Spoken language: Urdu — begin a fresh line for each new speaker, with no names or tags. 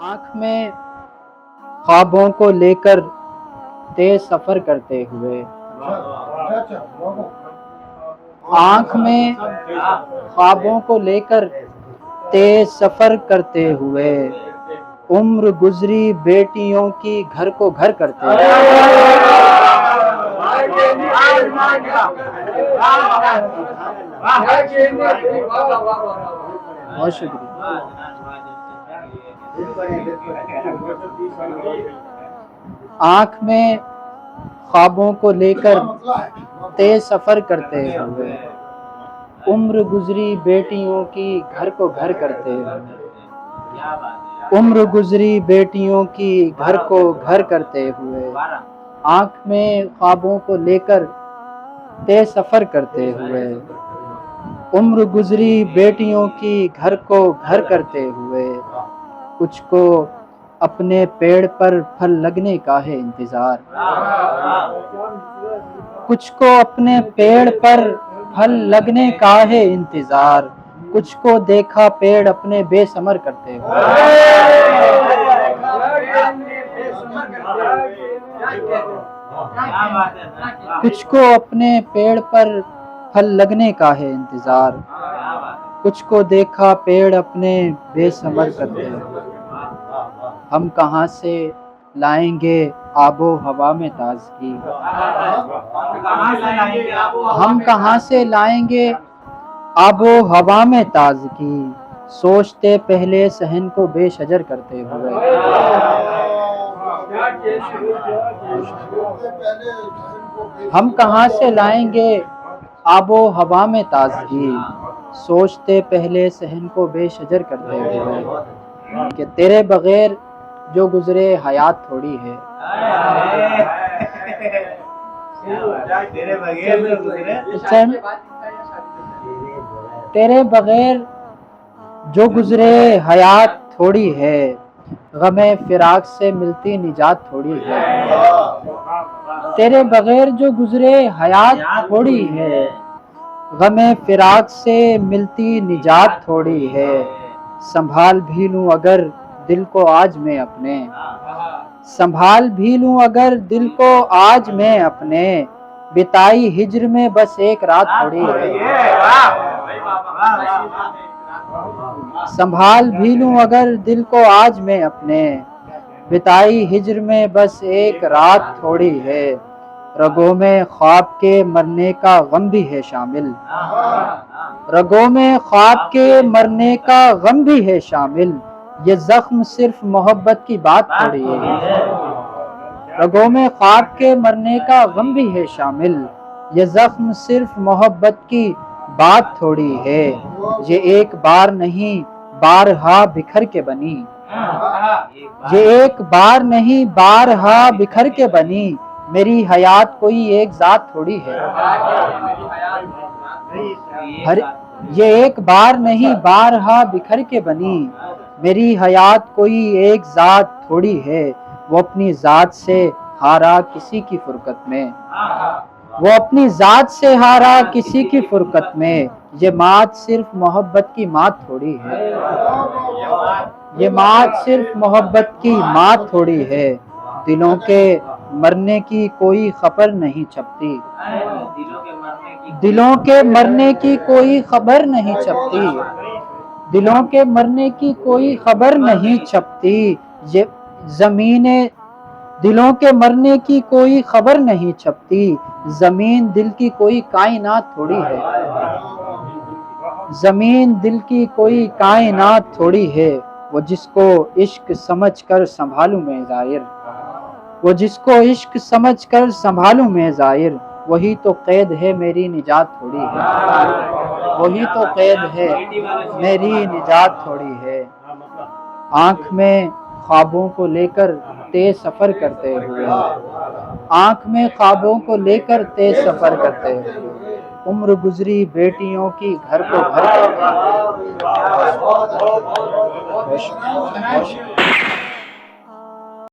آنکھ میں خوابوں کو لے کر تیز سفر کرتے ہوئے، آنکھ میں خوابوں کو لے کر تیز سفر کرتے ہوئے، عمر گزری بیٹیوں کی گھر کو گھر کرتے ہوئے۔ بہت شکریہ۔ آنکھ میں خوابوں کو لے کر تیز سفر کرتے ہوئے، عمر گزری بیٹیوں کی گھر کو گھر کرتے ہوئے، عمر گزری بیٹیوں کی گھر کو گھر کرتے ہوئے، آنکھ میں خوابوں کو لے کر تیز سفر کرتے ہوئے، عمر گزری بیٹیوں کی گھر کو گھر کرتے ہوئے، کچھ کو اپنے پیڑ پر پھل لگنے کا ہے انتظار، کچھ کو اپنے پیڑ پر پھل لگنے کا ہے انتظار، کچھ کو دیکھا پیڑ اپنے بے ثمر کرتے ہوئے۔ کچھ کو اپنے پیڑ پر پھل لگنے کا ہے انتظار، کچھ کو دیکھا پیڑ اپنے بے ثمر کرتے ہوئے۔ ہم کہاں سے لائیں گے آب و ہوا میں تازگی، ہم کہاں سے لائیں گے آب و ہوا میں تازگی، سوچتے پہلے صحن کو بے شجر کرتے ہوئے۔ ہم کہاں سے لائیں گے آب و ہوا میں تازگی، سوچتے پہلے صحن کو بے شجر کرتے ہوئے، کہ تیرے بغیر جو گزرے حیات تھوڑی ہے، تیرے بغیر جو گزرے حیات تھوڑی ہے، غم فراق سے ملتی نجات تھوڑی ہے، تیرے بغیر جو گزرے حیات تھوڑی ہے، غم فراق سے ملتی نجات تھوڑی ہے، سنبھال بھی لوں اگر دل کو آج میں اپنے، سنبھال بھی لوں اگر دل کو آج میں اپنے، بتائی ہجر میں بس ایک رات تھوڑی ہے، سنبھال بھی لوں اگر دل کو آج میں اپنے، بتائی ہجر میں بس ایک رات تھوڑی ہے، رگوں میں خواب کے مرنے کا غم بھی ہے شامل، رگوں میں خواب کے مرنے کا غم بھی ہے شامل، یہ زخم صرف محبت کی بات تھوڑی ہے، رگوں میں خواب کے مرنے کا غم بھی ہے شامل، یہ زخم صرف محبت کی بات تھوڑی ہے، یہ ایک بار نہیں بارہا بکھر کے بنی، یہ ایک بار نہیں بارہا بکھر کے بنی، میری حیات کوئی ایک ذات تھوڑی ہے، یہ ایک بار نہیں بارہا بکھر کے بنی، میری حیات کوئی ایک ذات تھوڑی ہے، وہ اپنی ذات سے ہارا کسی کی فرقت میں، وہ اپنی ذات سے ہارا کسی کی فرقت میں، یہ مات صرف محبت کی مات تھوڑی ہے، یہ مات صرف محبت کی مات تھوڑی ہے، دلوں کے مرنے کی کوئی خبر نہیں چھپتی، دلوں کے مرنے کی کوئی خبر نہیں چھپتی، دلوں کے مرنے کی کوئی خبر نہیں چھپتی، یہ زمین دلوں کے مرنے کی کوئی خبر نہیں چھپتی، زمین دل کی کوئی کائنات تھوڑی ہے، زمین دل کی کوئی کائنات تھوڑی ہے، وہ جس کو عشق سمجھ کر سنبھالوں میں ظاہر، وہ جس کو عشق سمجھ کر سنبھالوں میں ظاہر، وہی تو قید ہے میری نجات تھوڑی ہے، وہی تو قید ہے میری نجات تھوڑی ہے، آنکھ میں خوابوں کو لے کر تیز سفر کرتے ہوئے، آنکھ میں خوابوں کو لے کر تیز سفر کرتے ہوئے، عمر گزری بیٹیوں کی گھر کو گھر کرتے ہوئے۔